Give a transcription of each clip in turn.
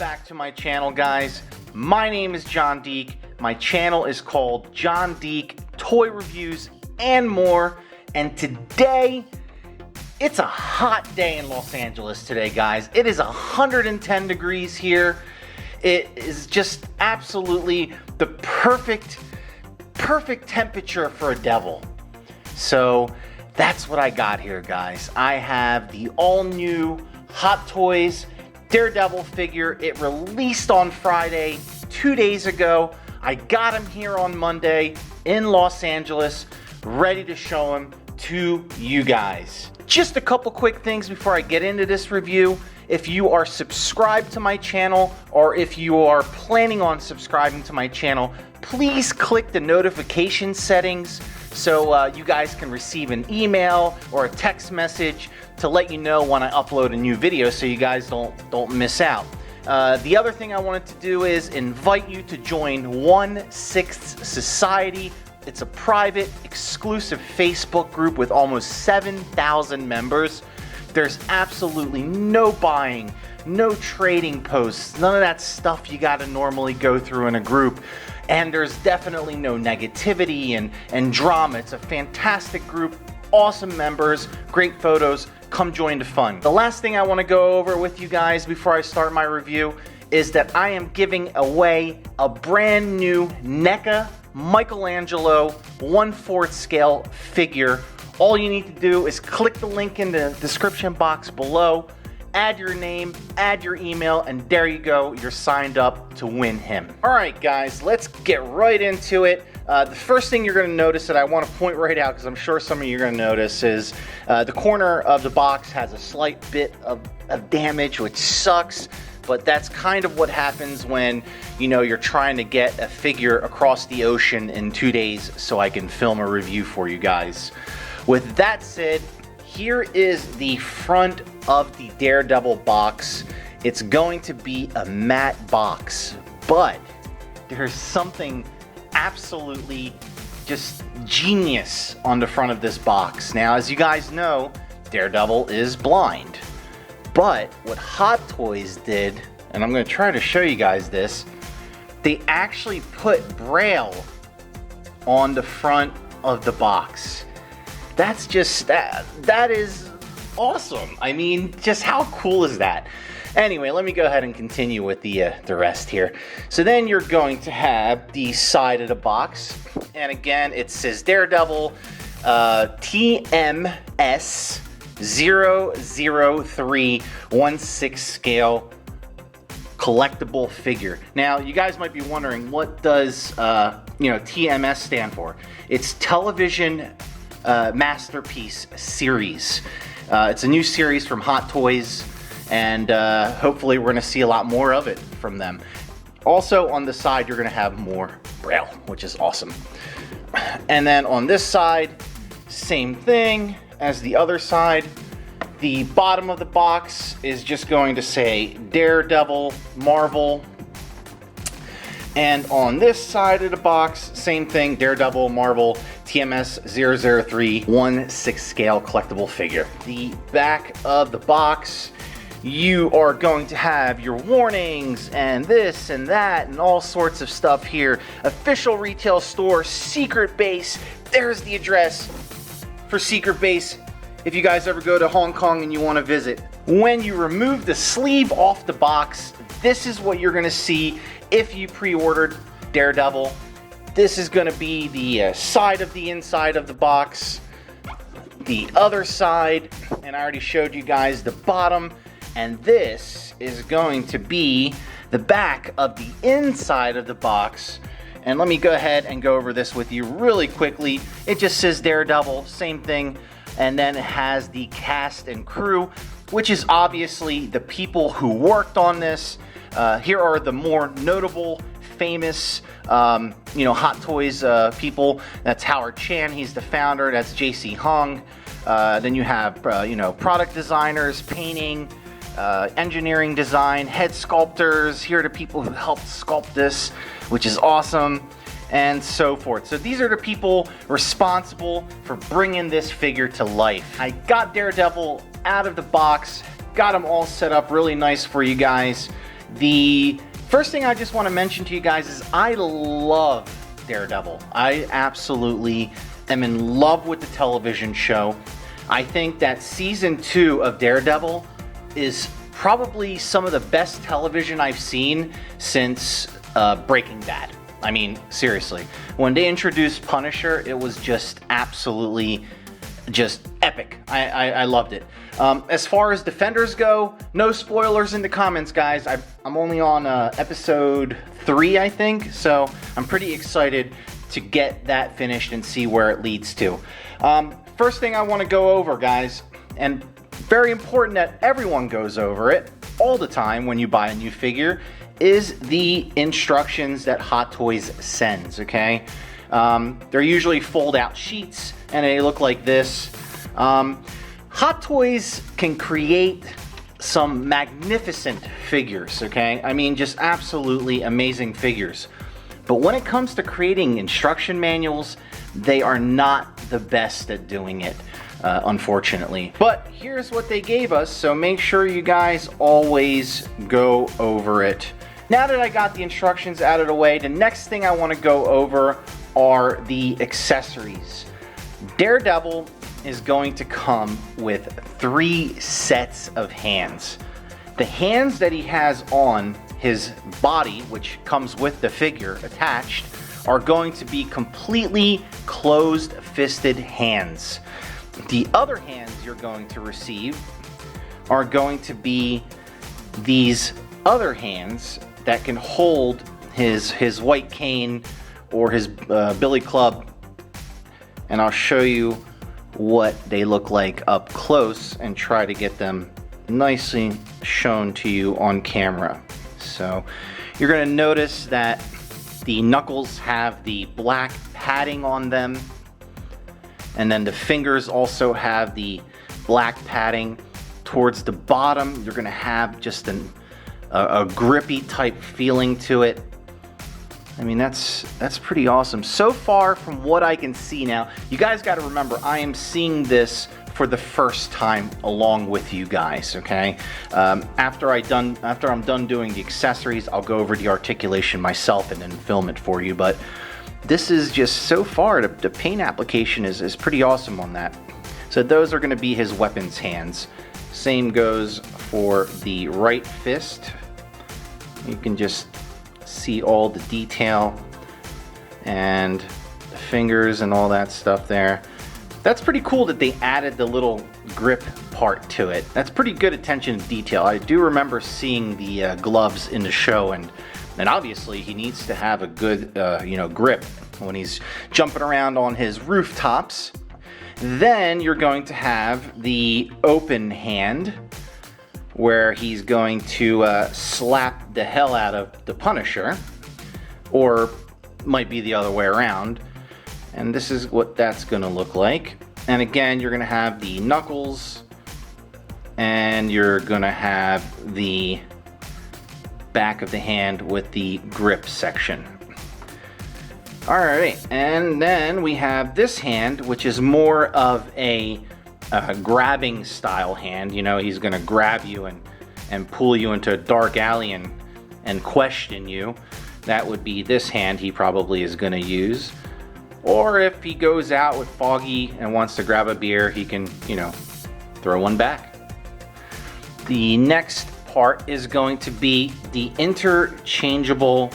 back to my channel, guys. My name is Jon Deak. My channel is called Jon Deak Toy Reviews and More. And today, it's a hot day in Los Angeles today, guys. It is 110 degrees here. It is just absolutely the perfect temperature for a devil. So that's what I got here, guys. I have the all-new Hot Toys Daredevil figure. It released on Friday, 2 days ago. I got him here on Monday in Los Angeles, ready to show him to you guys. Just a couple quick things before I get into this review. If you are subscribed to my channel, or if you are planning on subscribing to my channel, please click the notification settings so you guys can receive an email or a text message to let you know when I upload a new video, so you guys don't miss out. The other thing I wanted to do is invite you to join 1/6 Society. It's a private, exclusive Facebook group with almost 7,000 members. There's absolutely no buying, no trading posts, none of that stuff you gotta normally go through in a group. And there's definitely no negativity and drama. It's a fantastic group, awesome members, great photos. Come join the fun. The last thing I want to go over with you guys before I start my review is that I am giving away a brand new NECA Michelangelo 1/4 scale figure. All you need to do is click the link in the description box below, add your name, add your email, and there you go, you're signed up to win him. All right, guys, let's get right into it. The first thing you're going to notice that I want to point right out, because I'm sure some of you are going to notice, is the corner of the box has a slight bit of damage, which sucks, but that's kind of what happens when, you know, you're trying to get a figure across the ocean in 2 days so I can film a review for you guys. With that said, here is the front of the Daredevil box. It's going to be a matte box, but there's something absolutely just genius on the front of this box. Now, as you guys know, Daredevil is blind, but what Hot Toys did, and I'm going to try to show you guys this, they actually put Braille on the front of the box. That's just, that is awesome. I mean, just how cool is that? Anyway, let me go ahead and continue with the rest here. So then you're going to have the side of the box, and again, it says Daredevil TMS 00316 scale collectible figure. Now, you guys might be wondering, what does TMS stand for? It's Television Masterpiece Series. It's a new series from Hot Toys, and hopefully we're going to see a lot more of it from them. Also on the side, you're going to have more Braille, which is awesome. And then on this side, same thing as the other side. The bottom of the box is just going to say Daredevil Marvel. And on this side of the box, same thing, Daredevil Marvel TMS 00316 scale collectible figure. The back of the box, you are going to have your warnings and this and that and all sorts of stuff here. Official retail store, Secret Base. There's the address for Secret Base if you guys ever go to Hong Kong and you want to visit. When you remove the sleeve off the box, this is what you're going to see if you pre-ordered Daredevil. This is going to be the side of the inside of the box, the other side, and I already showed you guys the bottom. And this is going to be the back of the inside of the box. And let me go ahead and go over this with you really quickly. It just says Daredevil, same thing. And then it has the cast and crew, which is obviously the people who worked on this. Here are the more notable, famous, Hot Toys people. That's Howard Chan, he's the founder. That's JC Hung. Then you have, product designers, painting, engineering design, head sculptors. Here are the people who helped sculpt this, which is awesome, and so forth. So these are the people responsible for bringing this figure to life. I got Daredevil out of the box, got him all set up really nice for you guys. The first thing I just want to mention to you guys is I love Daredevil. I absolutely am in love with the television show. I think that season 2 of Daredevil is probably some of the best television I've seen since Breaking Bad. I mean, seriously. When they introduced Punisher, it was just absolutely just epic. I loved it. As far as Defenders go, no spoilers in the comments, guys. I'm only on episode 3, I think, so I'm pretty excited to get that finished and see where it leads to. First thing I want to go over, guys, and very important that everyone goes over it all the time when you buy a new figure, is the instructions that Hot Toys sends, okay? They're usually fold-out sheets, and they look like this. Hot Toys can create some magnificent figures, okay? I mean, just absolutely amazing figures. But when it comes to creating instruction manuals, they are not the best at doing it, unfortunately. But here's what they gave us, so make sure you guys always go over it. Now that I got the instructions out of the way, the next thing I want to go over are the accessories. Daredevil is going to come with 3 sets of hands. The hands that he has on his body, which comes with the figure attached, are going to be completely closed-fisted hands. The other hands you're going to receive are going to be these other hands that can hold his white cane or his billy club, and I'll show you what they look like up close and try to get them nicely shown to you on camera. So you're going to notice that the knuckles have the black padding on them, and then the fingers also have the black padding. Towards the bottom, you're going to have just a grippy type feeling to it. I mean, that's pretty awesome. So far, from what I can see now, you guys got to remember, I am seeing this for the first time along with you guys, okay? After I'm done doing the accessories, I'll go over the articulation myself and then film it for you. But this is just, so far, the paint application is pretty awesome on that. So those are going to be his weapons hands. Same goes for the right fist. You can just see all the detail and the fingers and all that stuff there. That's pretty cool that they added the little grip part to it. That's pretty good attention to detail. I do remember seeing the gloves in the show, and obviously he needs to have a good grip when he's jumping around on his rooftops. Then you're going to have the open hand, where he's going to slap the hell out of the Punisher, or might be the other way around. And this is what that's going to look like. And again, you're going to have the knuckles, and you're going to have the back of the hand with the grip section. Alright, and then we have this hand, which is more of a grabbing style hand. You know, he's going to grab you and pull you into a dark alley and question you. That would be this hand he probably is going to use. Or if he goes out with Foggy and wants to grab a beer, he can, throw one back. The next part is going to be the interchangeable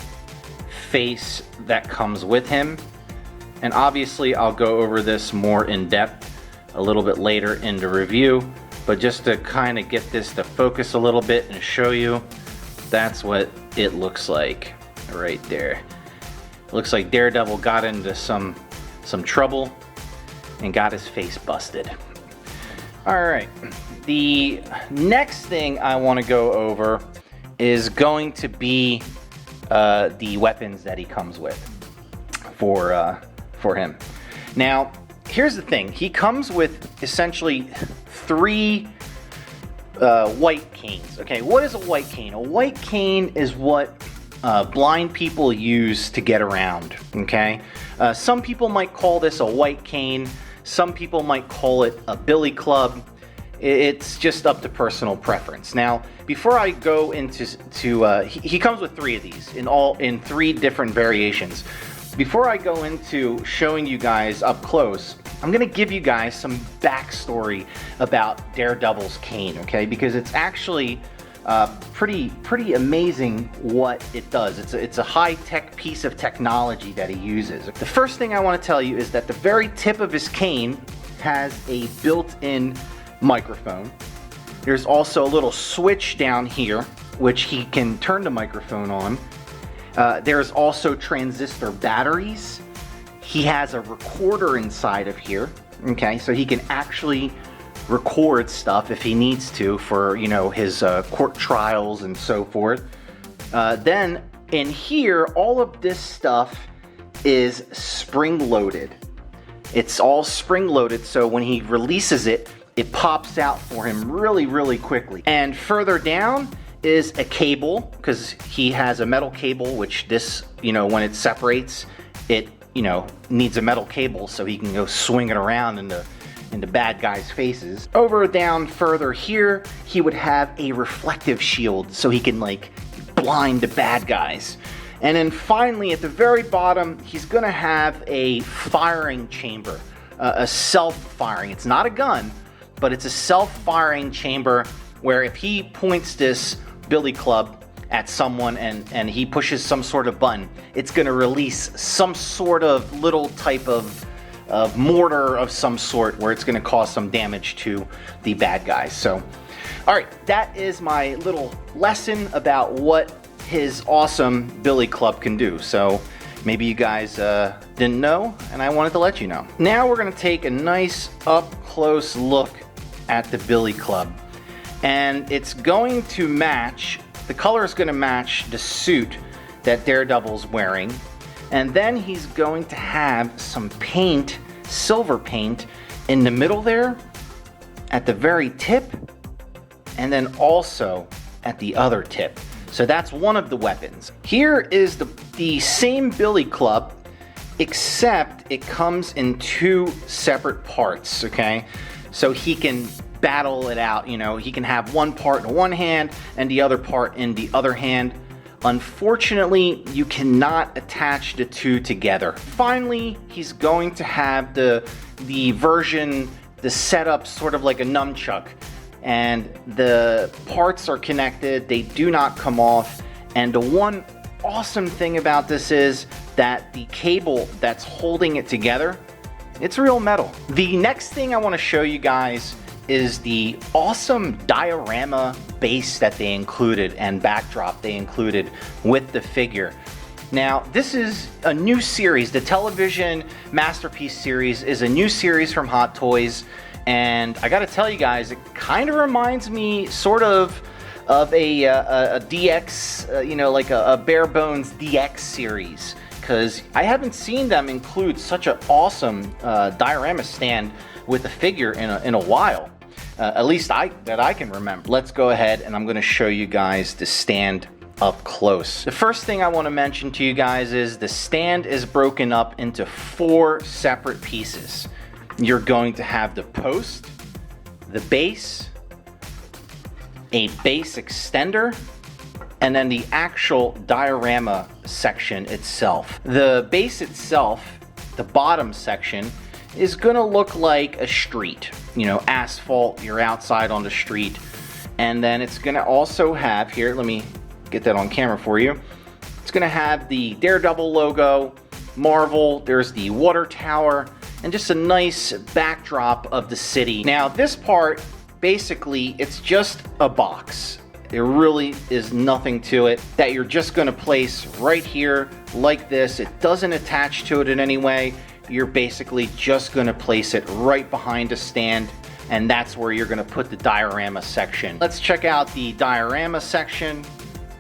face that comes with him. And obviously I'll go over this more in depth a little bit later in the review, but just to kind of get this to focus a little bit and show you, that's what it looks like right there. It looks like Daredevil got into some trouble and got his face busted. Alright, the next thing I want to go over is going to be the weapons that he comes with for him. Now, here's the thing. He comes with essentially 3 white canes. Okay, what is a white cane? A white cane is what blind people use to get around. Okay, some people might call this a white cane. Some people might call it a billy club. It's just up to personal preference. Now, before I go into he comes with 3 of these in 3 different variations. Before I go into showing you guys up close, I'm gonna give you guys some backstory about Daredevil's cane, okay? Because it's actually pretty amazing what it does. It's a high-tech piece of technology that he uses. The first thing I want to tell you is that the very tip of his cane has a built-in microphone. There's also a little switch down here which he can turn the microphone on. There's also transistor batteries. He has a recorder inside of here, okay, so he can actually record stuff if he needs to for, you know, his court trials and so forth. Then in here, all of this stuff is spring-loaded. It's all spring-loaded, so when he releases it, it pops out for him really quickly. And further down is a cable, because he has a metal cable, which this, you know, when it separates, it, you know, needs a metal cable so he can go swing it around in the bad guys' faces. Over down further here, he would have a reflective shield so he can like blind the bad guys. And then finally at the very bottom, he's gonna have a firing chamber, a self-firing. It's not a gun, but it's a self-firing chamber where if he points this billy club at someone and he pushes some sort of button, it's gonna release some sort of little type of mortar of some sort where it's going to cause some damage to the bad guys. So, all right, that is my little lesson about what his awesome billy club can do. So maybe you guys didn't know, and I wanted to let you know. Now we're going to take a nice up close look at the billy club, and it's going to match, the color is going to match the suit that Daredevil's wearing. And then he's going to have some paint, silver paint, in the middle there, at the very tip, and then also at the other tip. So that's one of the weapons. Here is the same billy club, except it comes in 2 separate parts, okay? So he can battle it out, you know, he can have one part in one hand and the other part in the other hand. Unfortunately, you cannot attach the 2 together. Finally, he's going to have the version, the setup sort of like a nunchuck, and the parts are connected, they do not come off. And the one awesome thing about this is that the cable that's holding it together, it's real metal. The next thing I want to show you guys is the awesome diorama base that they included and backdrop they included with the figure. Now, this is a new series. The Television Masterpiece series is a new series from Hot Toys, and I gotta tell you guys, it kind of reminds me sort of a DX, you know, like a bare bones DX series, because I haven't seen them include such an awesome diorama stand with a figure in a while. At least that I can remember. Let's go ahead and I'm going to show you guys the stand up close. The first thing I want to mention to you guys is the stand is broken up into 4 separate pieces. You're going to have the post, the base, a base extender, and then the actual diorama section itself. The base itself, the bottom section, is gonna look like a street, you know, asphalt, you're outside on the street. And then it's gonna also have, here, let me get that on camera for you. It's gonna have the Daredevil logo, Marvel, there's the water tower, and just a nice backdrop of the city. Now this part, basically, it's just a box. There really is nothing to it that you're just gonna place right here like this. It doesn't attach to it in any way. You're basically just going to place it right behind a stand, and that's where you're going to put the diorama section. Let's check out the diorama section.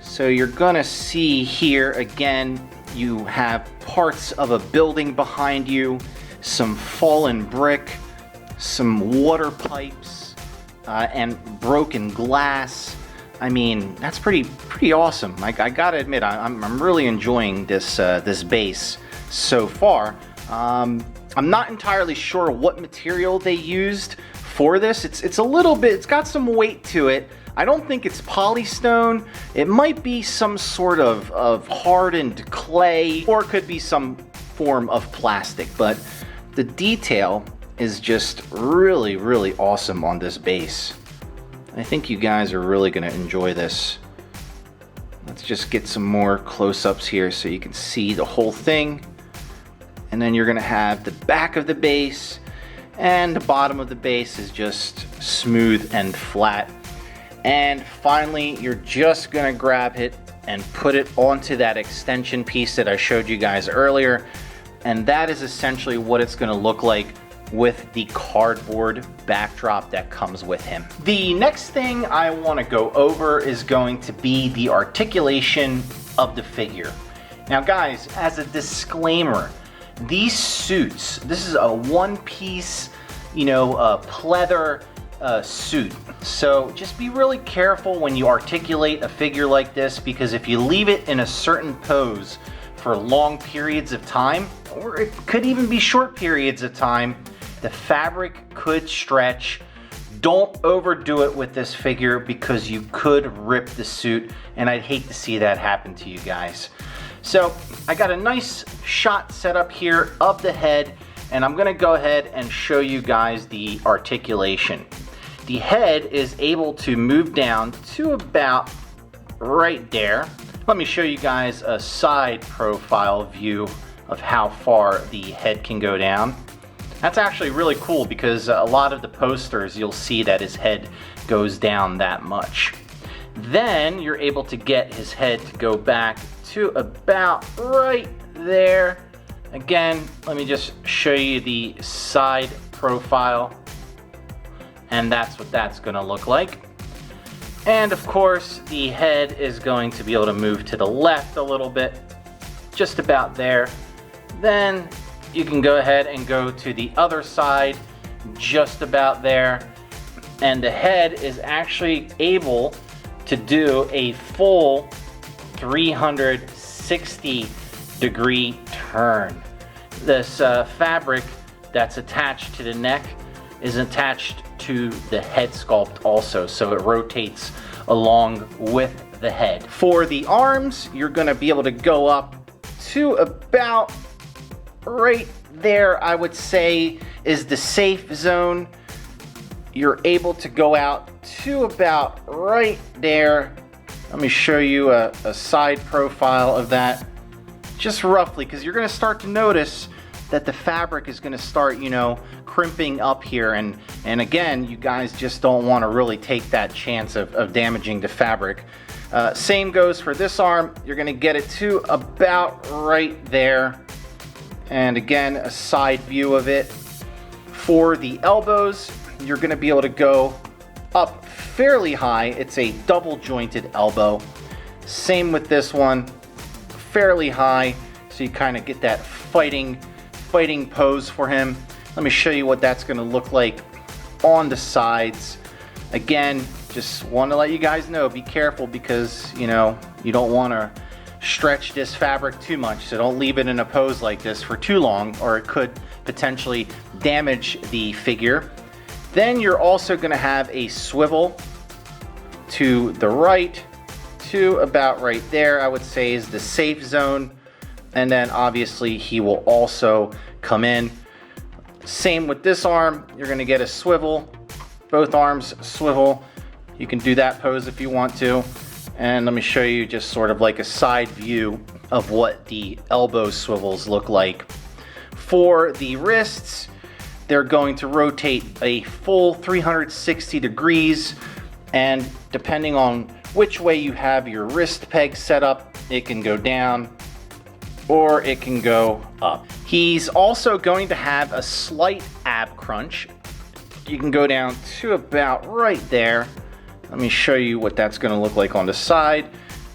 So you're going to see here again, you have parts of a building behind you, some fallen brick, some water pipes, and broken glass. I mean, that's pretty awesome. I gotta admit, I'm really enjoying this this base so far. I'm not entirely sure what material they used for this. It's a little bit, it's got some weight to it. I don't think it's polystone. It might be some sort of hardened clay, or it could be some form of plastic, but the detail is just really, really awesome on this base. I think you guys are really gonna enjoy this. Let's just get some more close-ups here so you can see the whole thing. And then you're gonna have the back of the base, and the bottom of the base is just smooth and flat. And finally, you're just gonna grab it and put it onto that extension piece that I showed you guys earlier. And that is essentially what it's gonna look like with the cardboard backdrop that comes with him. The next thing I wanna go over is going to be the articulation of the figure. Now guys, as a disclaimer, these suits, this is a one-piece, pleather suit. So just be really careful when you articulate a figure like this, because if you leave it in a certain pose for long periods of time, or it could even be short periods of time, the fabric could stretch. Don't overdo it with this figure because you could rip the suit, and I'd hate to see that happen to you guys. So I got a nice shot set up here of the head, and I'm gonna go ahead and show you guys the articulation. The head is able to move down to about right there. Let me show you guys a side profile view of how far the head can go down. That's actually really cool because a lot of the posters you'll see that his head goes down that much. Then you're able to get his head to go back to about right there. Again, let me just show you the side profile, and that's what that's gonna look like. And of course, the head is going to be able to move to the left a little bit, just about there. Then you can go ahead and go to the other side, just about there. And the head is actually able to do a full 360-degree turn. This fabric that's attached to the neck is attached to the head sculpt also, so it rotates along with the head. For the arms, you're gonna be able to go up to about right there, I would say, is the safe zone. You're able to go out to about right there. Let me show you a side profile of that, just roughly, because you're going to start to notice that the fabric is going to start, crimping up here. And again, you guys just don't want to really take that chance of damaging the fabric. Same goes for this arm. You're going to get it to about right there. And again, a side view of it. For the elbows, you're going to be able to go up fairly high. It's a double jointed elbow. Same with this one, fairly high, so you kind of get that fighting pose for him. Let me show you what that's going to look like on the sides. Again, just want to let you guys know, be careful, because you don't want to stretch this fabric too much, so don't leave it in a pose like this for too long, or it could potentially damage the figure. Then you're also going to have a swivel to the right, to about right there, I would say, is the safe zone. And then obviously he will also come in. Same with this arm, you're going to get a swivel, both arms swivel. You can do that pose if you want to. And let me show you just sort of like a side view of what the elbow swivels look like. For the wrists, they're going to rotate a full 360 degrees, and depending on which way you have your wrist peg set up, it can go down or it can go up. He's also going to have a slight ab crunch. You can go down to about right there. Let me show you what that's going to look like on the side.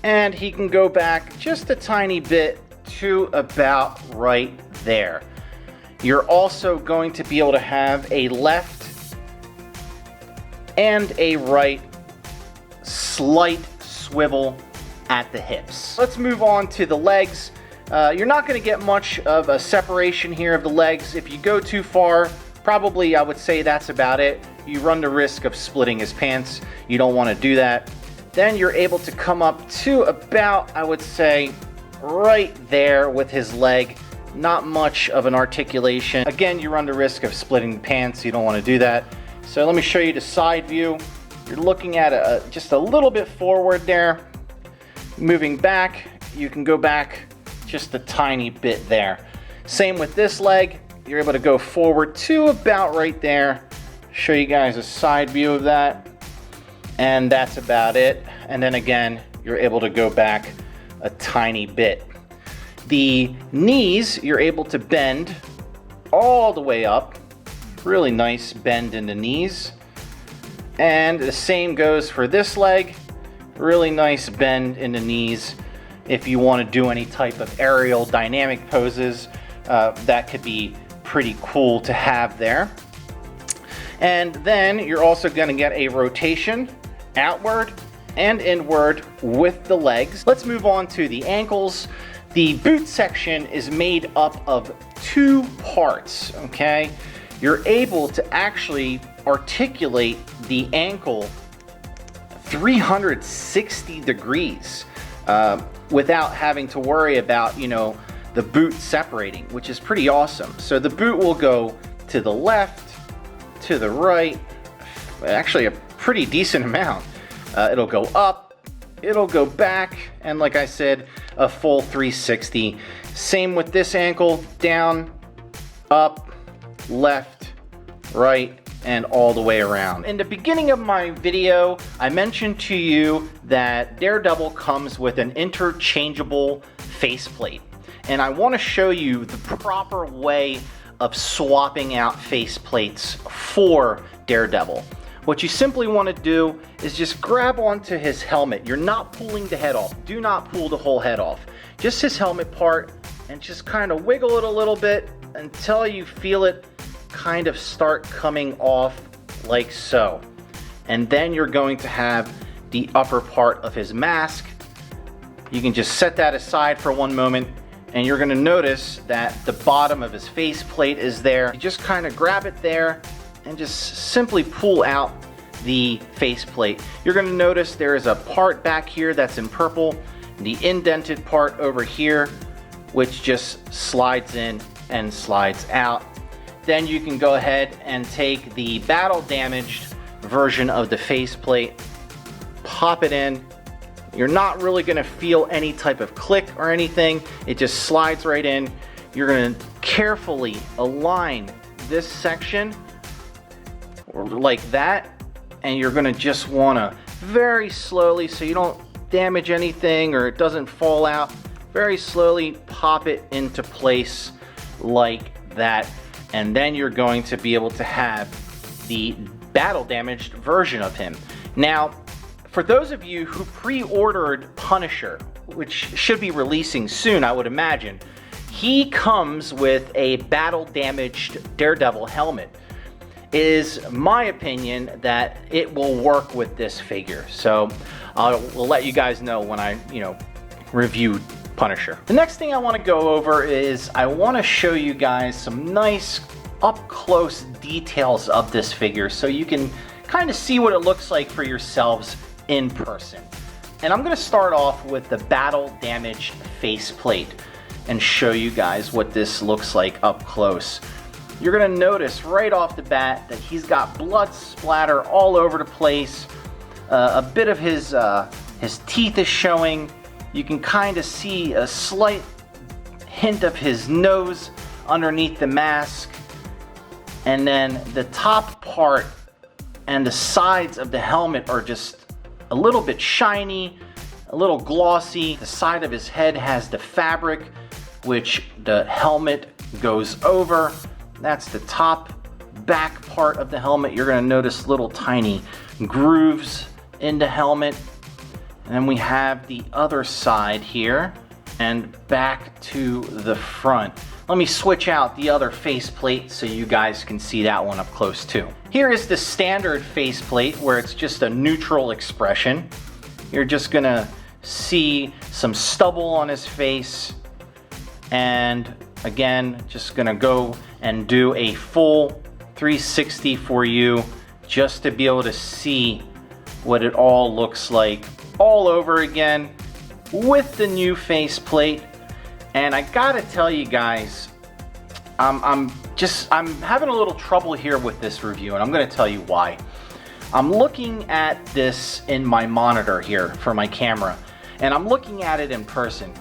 And he can go back just a tiny bit to about right there. You're also going to be able to have a left and a right slight swivel at the hips. Let's move on to the legs. You're not going to get much of a separation here of the legs. If you go too far probably I would say that's about it. You run the risk of splitting his pants. You don't want to do that. Then you're able to come up to about, I would say, right there with his leg. Not much of an articulation. Again, you run the risk of splitting the pants. You don't want to do that. So let me show you the side view. You're looking at just a little bit forward there. Moving back, you can go back just a tiny bit there. Same with this leg. You're able to go forward to about right there. Show you guys a side view of that. And that's about it. And then again, you're able to go back a tiny bit. The knees, you're able to bend all the way up. Really nice bend in the knees. And the same goes for this leg. Really nice bend in the knees. If you want to do any type of aerial dynamic poses, that could be pretty cool to have there. And then you're also going to get a rotation outward and inward with the legs. Let's move on to the ankles. The boot section is made up of two parts, okay? You're able to actually articulate the ankle 360 degrees without having to worry about, you know, the boot separating, which is pretty awesome. So the boot will go to the left, to the right, actually a pretty decent amount. It'll go up, it'll go back, and like I said, a full 360. Same with this ankle, down, up, left, right, and all the way around. In the beginning of my video, I mentioned to you that Daredevil comes with an interchangeable faceplate. And I want to show you the proper way of swapping out faceplates for Daredevil. What you simply want to do is just grab onto his helmet. You're not pulling the head off. Do not pull the whole head off. Just his helmet part, and just kind of wiggle it a little bit until you feel it kind of start coming off like so. And then you're going to have the upper part of his mask. You can just set that aside for one moment, and you're going to notice that the bottom of his faceplate is there. You just kind of grab it there and just simply pull out the faceplate. You're going to notice there is a part back here that's in purple, the indented part over here, which just slides in and slides out. Then you can go ahead and take the battle damaged version of the faceplate, pop it in. You're not really going to feel any type of click or anything. It just slides right in. You're going to carefully align this section like that, and you're going to just want to very slowly, so you don't damage anything or it doesn't fall out, very slowly pop it into place like that. And then you're going to be able to have the battle damaged version of him. Now, for those of you who pre-ordered Punisher, which should be releasing soon, I would imagine, he comes with a battle damaged Daredevil helmet. It is my opinion that it will work with this figure. So we'll let you guys know when I, review Punisher. The next thing I want to go over is I want to show you guys some nice up close details of this figure so you can kind of see what it looks like for yourselves in person. And I'm going to start off with the battle damaged faceplate and show you guys what this looks like up close. You're going to notice right off the bat that he's got blood splatter all over the place. A bit of his teeth is showing. You can kind of see a slight hint of his nose underneath the mask. And then the top part and the sides of the helmet are just a little bit shiny, a little glossy. The side of his head has the fabric, which the helmet goes over. That's the top back part of the helmet. You're going to notice little tiny grooves in the helmet. And then we have the other side here and back to the front. Let me switch out the other faceplate so you guys can see that one up close too. Here is the standard faceplate where it's just a neutral expression. You're just going to see some stubble on his face. And again, just going to go and do a full 360 for you just to be able to see what it all looks like all over again with the new faceplate. And I gotta tell you guys, I'm having a little trouble here with this review, and I'm gonna tell you why. I'm looking at this in my monitor here for my camera, and I'm looking at it in person.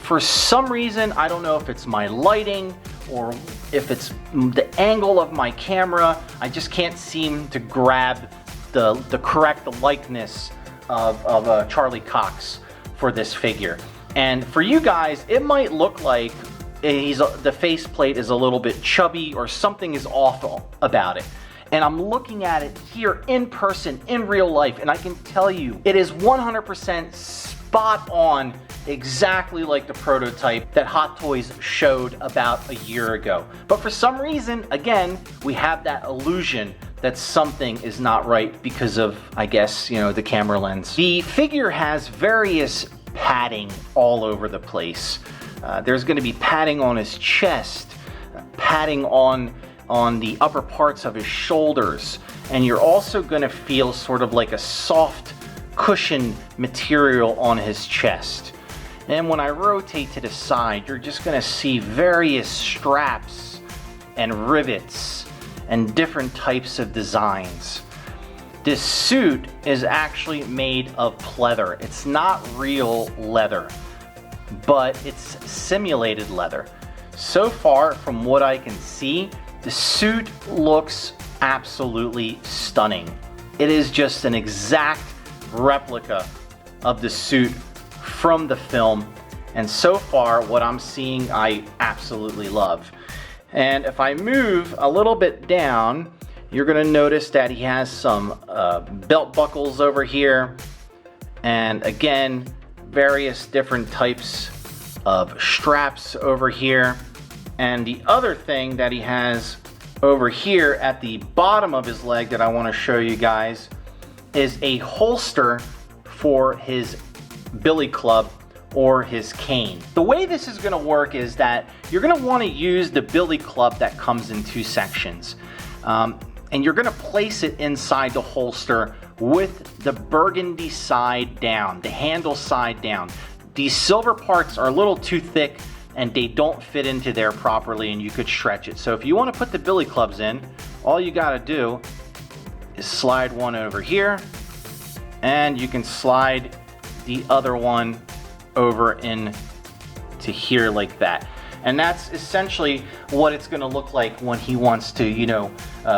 For some reason, I don't know if it's my lighting or if it's the angle of my camera, I just can't seem to grab the correct likeness of Charlie Cox for this figure. And for you guys, it might look like the faceplate is a little bit chubby or something is awful about it. And I'm looking at it here in person, in real life, and I can tell you it is 100% spot on, exactly like the prototype that Hot Toys showed about a year ago. But for some reason, again, we have that illusion that something is not right because of, I guess, you know, the camera lens. The figure has various padding all over the place. There's going to be padding on his chest, padding on the upper parts of his shoulders, and you're also going to feel sort of like a soft cushion material on his chest. And when I rotate to the side, you're just going to see various straps and rivets and different types of designs. This suit is actually made of pleather. It's not real leather, but it's simulated leather. So far, from what I can see, the suit looks absolutely stunning. It is just an exact replica of the suit from the film, and so far what I'm seeing I absolutely love. And if I move a little bit down, you're going to notice that he has some belt buckles over here, and again, various different types of straps over here. And the other thing that he has over here at the bottom of his leg that I want to show you guys is a holster for his billy club or his cane. The way this is going to work is that you're going to want to use the billy club that comes in two sections. And you're going to place it inside the holster with the burgundy side down, the handle side down. These silver parts are a little too thick and they don't fit into there properly, and you could stretch it. So if you want to put the billy clubs in, all you got to do is slide one over here, and you can slide the other one over in to here like that. And that's essentially what it's going to look like when he wants to, you know,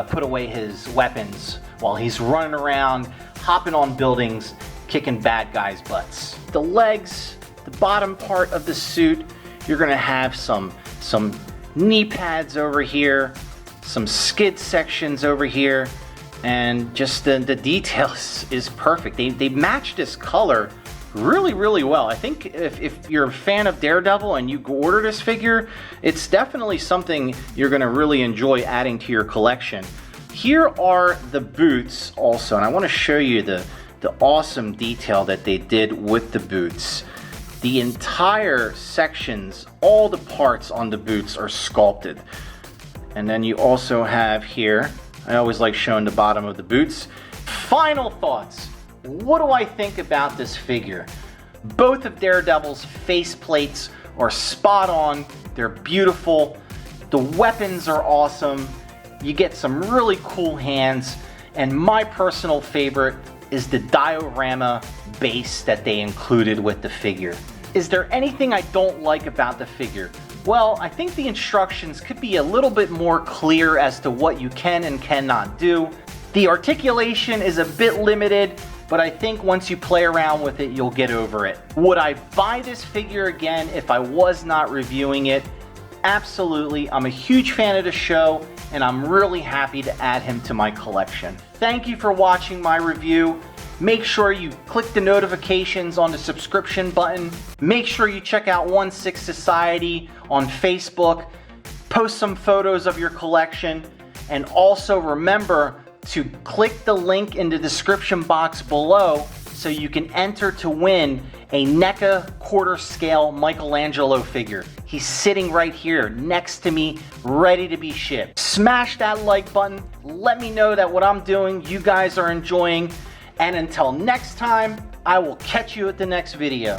put away his weapons while he's running around, hopping on buildings, kicking bad guys' butts. The legs, the bottom part of the suit, you're going to have some knee pads over here, some skid sections over here, and just the details is perfect. They match this color really, really well. I think if you're a fan of Daredevil and you order this figure, it's definitely something you're going to really enjoy adding to your collection. Here are the boots also, and I want to show you the awesome detail that they did with the boots. The entire sections, all the parts on the boots are sculpted. And then you also have here, I always like showing the bottom of the boots. Final thoughts. What do I think about this figure? Both of Daredevil's face plates are spot on. They're beautiful. The weapons are awesome. You get some really cool hands. And my personal favorite is the diorama base that they included with the figure. Is there anything I don't like about the figure? Well, I think the instructions could be a little bit more clear as to what you can and cannot do. The articulation is a bit limited, but I think once you play around with it, you'll get over it. Would I buy this figure again if I was not reviewing it? Absolutely. I'm a huge fan of the show, and I'm really happy to add him to my collection. Thank you for watching my review. Make sure you click the notifications on the subscription button. Make sure you check out 1/6 Society on Facebook. Post some photos of your collection. And also remember to click the link in the description box below so you can enter to win a NECA quarter scale Michelangelo figure. He's sitting right here next to me, ready to be shipped. Smash that like button. Let me know that what I'm doing, you guys are enjoying. And until next time, I will catch you at the next video.